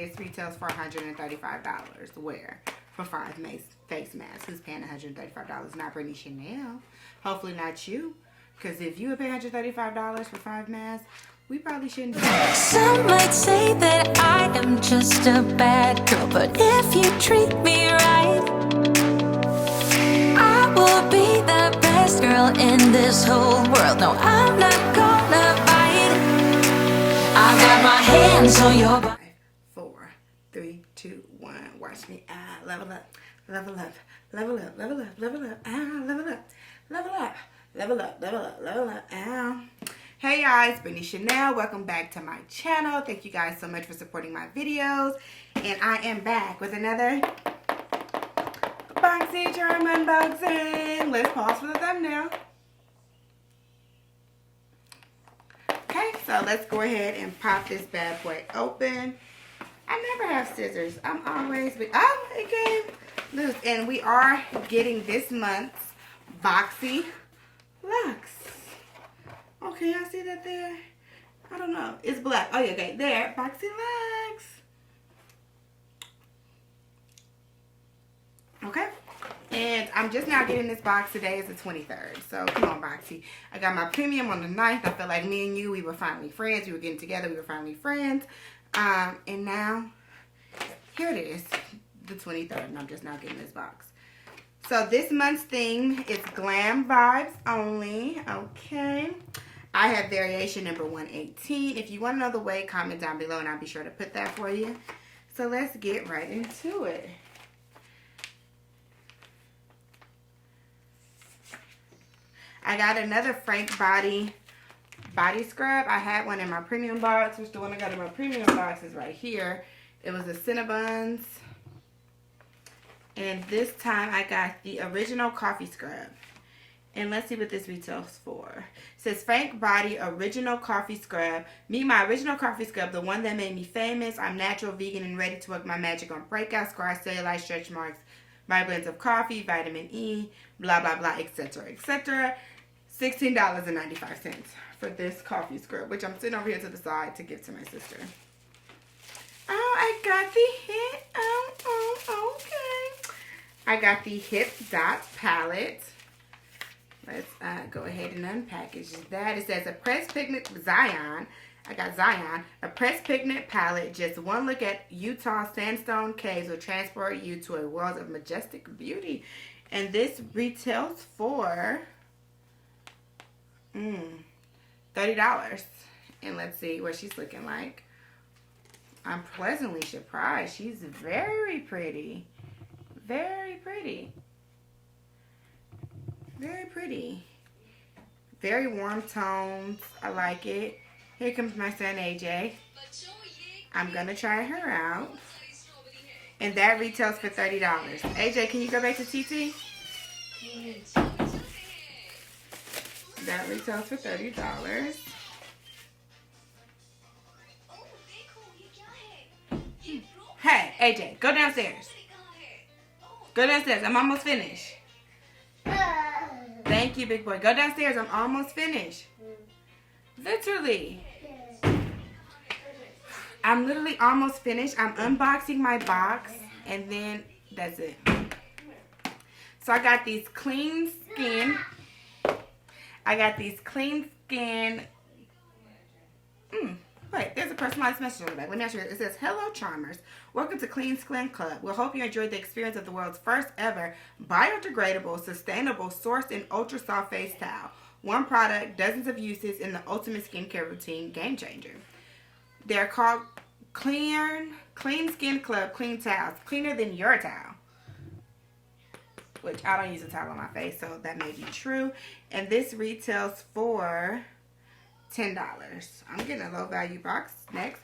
this retails for $135. Where? For 5 face masks. Who's paying $135? Not britneyschanel. Hopefully not you. Because if you would pay $135 for 5 masks, we probably shouldn't do that. Some might say that I am just a bad girl, but if you treat me right, I will be the best girl in this whole world. No, I'm not gonna bite. I got my hands on your body. 5, 4, 3, 2, 1. Watch me. Level up. Level up. Level up. Level up. Level up. Level up. Level up. Level up. Level up. Level up. Hey guys, britneyschanel. Welcome back to my channel. Thank you guys so much for supporting my videos. And I am back with another Boxy charm unboxing. Let's pause for the thumbnail. Okay, so let's go ahead and pop this bad boy open. I never have scissors. I'm always it came loose. And we are getting this month's Boxy Luxe. Okay, I see that there. I don't know. It's black. Oh, yeah, okay. There. Boxy Luxe. Okay. And I'm just now getting this box. Today is the 23rd. So, come on, Boxy. I got my premium on the 9th. I feel like me and you, we were finally friends. We were getting together. We were finally friends. And now, here it is. The 23rd. And I'm just now getting this box. So, this month's theme is glam vibes only. Okay. I have variation number 118. If you want to know the way, comment down below and I'll be sure to put that for you. So let's get right into it. I got another Frank body scrub. I had one in my premium box, which the one I got in my premium box is right here. It was a Cinnabons. And this time I got the original coffee scrub. And let's see what this retails for. It says Frank Body Original Coffee Scrub. Meet my original coffee scrub, the one that made me famous. I'm natural, vegan, and ready to work my magic on breakouts, scars, cellulite, stretch marks, my blends of coffee, vitamin E, blah, blah, blah, etc., etc. $16.95 for this coffee scrub, which I'm sitting over here to the side to give to my sister. Oh, I got the hip. Oh, okay. I got the Hip Dot palette. Let's go ahead and unpackage that. It says a pressed pigment Zion. I got Zion. A pressed pigment palette. Just one look at Utah sandstone caves will transport you to a world of majestic beauty. And this retails for $30. And let's see what she's looking like. I'm pleasantly surprised. She's very pretty. Very pretty. Very pretty. Very warm tones. I like it. Here comes my son AJ. I'm going to try her out. And that retails for $30. AJ, can you go back to TT? That retails for $30. Hey, AJ, go downstairs. Go downstairs. I'm almost finished. Thank you, big boy. Go downstairs. I'm almost finished. Literally. I'm literally almost finished. I'm unboxing my box. And then that's it. So I got these clean skin. Wait, there's a personalized message on the back. Let me ask you. It says, "Hello, Charmers. Welcome to Clean Skin Club. We hope you enjoyed the experience of the world's first ever biodegradable, sustainable, sourced, and ultra soft face towel. One product, dozens of uses in the ultimate skincare routine, game changer. They're called Clean Skin Club Clean Towels. Cleaner than your towel." Which I don't use a towel on my face, so that may be true. And this retails for $10. I'm getting a low value box next.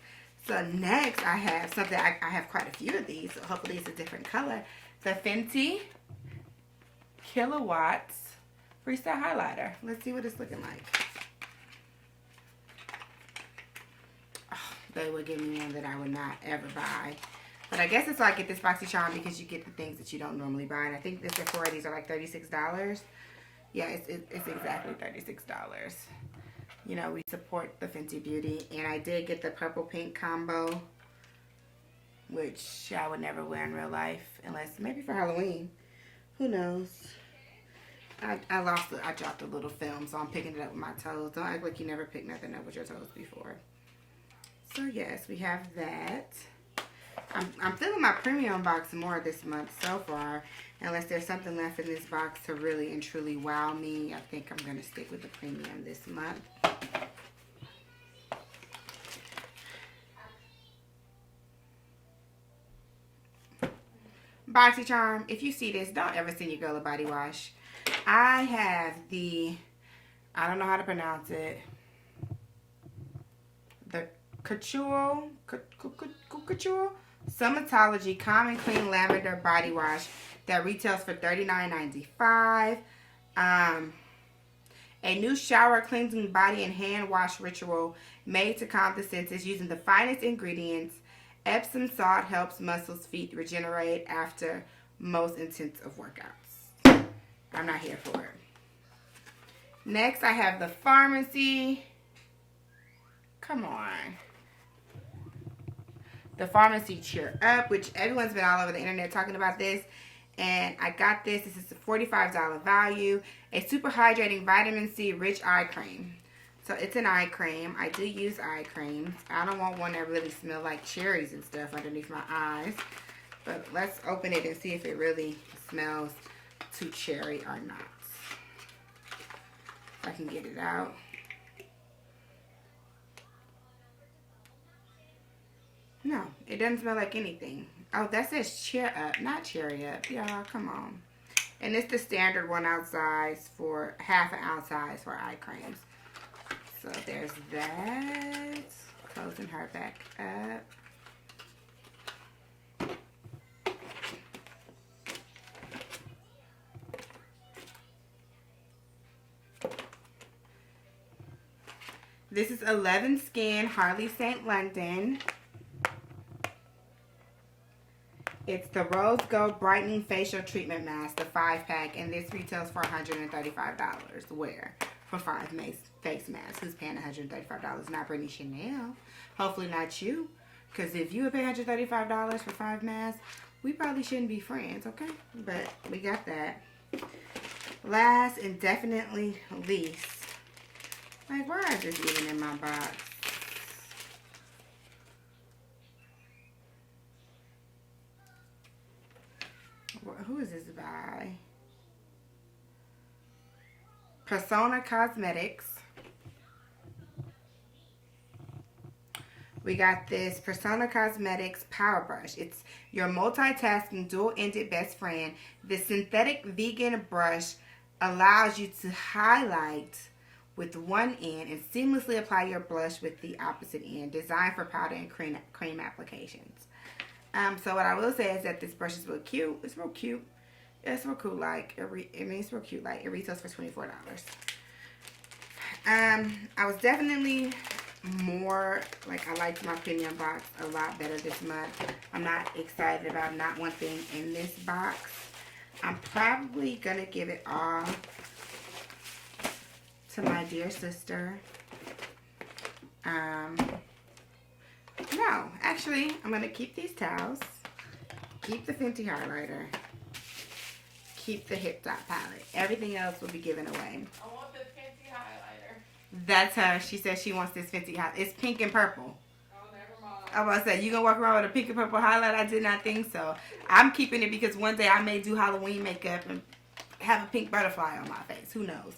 So next I have something, I have quite a few of these, so hopefully it's a different color. The Fenty Kilowatts Freestyle Highlighter. Let's see what it's looking like. Oh, they would give me one that I would not ever buy. But I guess it's like get this Boxy charm because you get the things that you don't normally buy. And I think the Sephora, these are like $36. Yeah, it's exactly $36. You know, we support the Fenty Beauty. And I did get the purple pink combo. which I would never wear in real life unless maybe for Halloween. Who knows? I dropped a little film, so I'm picking it up with my toes. Don't act like you never picked nothing up with your toes before. So yes, we have that. I'm feeling my premium box more this month so far. Unless there's something left in this box to really and truly wow me, I think I'm going to stick with the premium this month. BoxyCharm, if you see this, don't ever send your girl a body wash. I have I don't know how to pronounce it, the Couture Sumatology Calm and Clean Lavender Body Wash that retails for $39.95. A new shower cleansing body and hand wash ritual made to calm the senses using the finest ingredients. Epsom salt helps muscles, feet regenerate after most intense of workouts. I'm not here for it. Next, I have the Pharmacy. Come on. The Pharmacy Cheer Up, which everyone's been all over the internet talking about this. And I got this. This is a $45 value. A super hydrating vitamin C rich eye cream. So it's an eye cream. I do use eye creams. I don't want one that really smells like cherries and stuff underneath my eyes. But let's open it and see if it really smells too cherry or not. If I can get it out. No, it doesn't smell like anything. Oh, that says cheer up, not cherry up. Y'all, come on. And it's the standard 1 ounce size for half an ounce size for eye creams. So there's that. Closing her back up. This is 11 Skin Harley St. London. It's the Rose Gold Brightening Facial Treatment Mask, the 5-pack, and this retails for $135. Where? For 5 face masks. Who's paying $135? Not Britneyschanel. Hopefully not you. Because if you would pay $135 for 5 masks, we probably shouldn't be friends, okay? But we got that. Last and definitely least. Like, why is this even in my box? Who is this by? Persona Cosmetics. We got this Persona Cosmetics Power Brush. It's your multitasking dual-ended best friend. This synthetic vegan brush allows you to highlight with one end and seamlessly apply your blush with the opposite end. Designed for powder and cream applications. So what I will say is that this brush is real cute. It's real cute. It's real cool. Like it's real cute. Like it retails for $24. I was definitely more like I liked my premium box a lot better this month. I'm not excited about not one thing in this box. I'm probably gonna give it all to my dear sister. No, actually, I'm going to keep these towels, keep the Fenty highlighter, keep the Hip Dot palette. Everything else will be given away. I want the Fenty highlighter. That's her. She says she wants this Fenty highlighter. It's pink and purple. Oh, never mind. I was about to say, you going to walk around with a pink and purple highlight? I did not think so. I'm keeping it because one day I may do Halloween makeup and have a pink butterfly on my face. Who knows?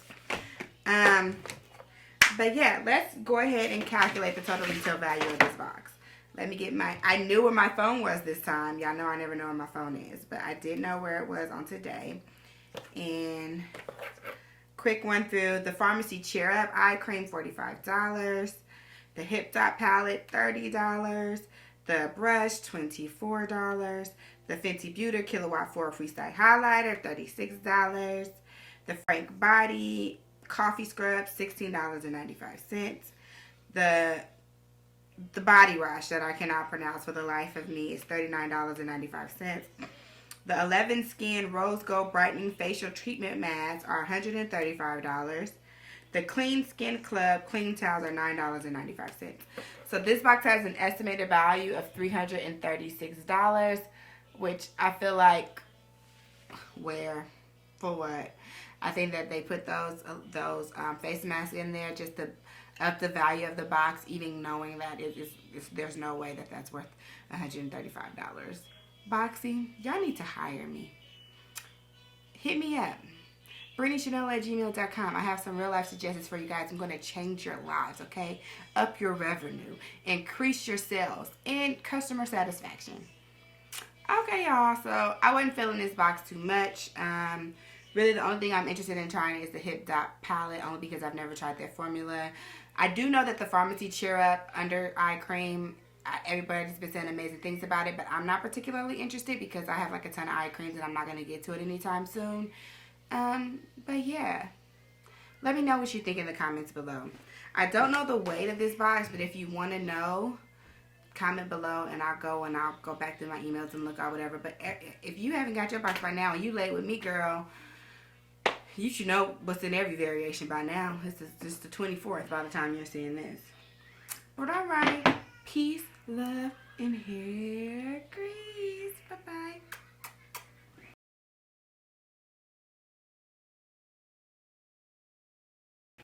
But yeah, let's go ahead and calculate the total retail value of this box. Let me get I knew where my phone was this time. Y'all know I never know where my phone is. But I did know where it was on today. And quick one through. The Pharmacy Cheer Up Eye Cream, $45. The Hip Dot Palette, $30. The brush, $24. The Fenty Beauty Kilowatt 4 Freestyle Highlighter, $36. The Frank Body Coffee Scrub, $16.95. The body wash that I cannot pronounce for the life of me is $39.95. The 11 Skin Rose Gold Brightening Facial Treatment Masks are $135. The Clean Skin Club clean towels are $9.95. So this box has an estimated value of $336, which I feel like, where, for what? I think that they put those face masks in there just to up the value of the box, even knowing that there's no way that that's worth $135. Boxy, y'all need to hire me. Hit me up. britneyschanel@gmail.com. I have some real life suggestions for you guys. I'm going to change your lives, okay? Up your revenue, increase your sales, and customer satisfaction. Okay, y'all. So I wasn't feeling this box too much. Really, the only thing I'm interested in trying is the Hip Dot palette, only because I've never tried their formula. I do know that the Pharmacy Cheer Up Under Eye Cream, everybody's been saying amazing things about it, but I'm not particularly interested because I have like a ton of eye creams and I'm not going to get to it anytime soon. But yeah, let me know what you think in the comments below. I don't know the weight of this box, but if you want to know, comment below and I'll go back through my emails and look at whatever. But if you haven't got your box by now and you late with me, girl, you should know what's in every variation by now. This is just the 24th by the time you're seeing this. But alright, peace, love, and hair grease. Bye-bye.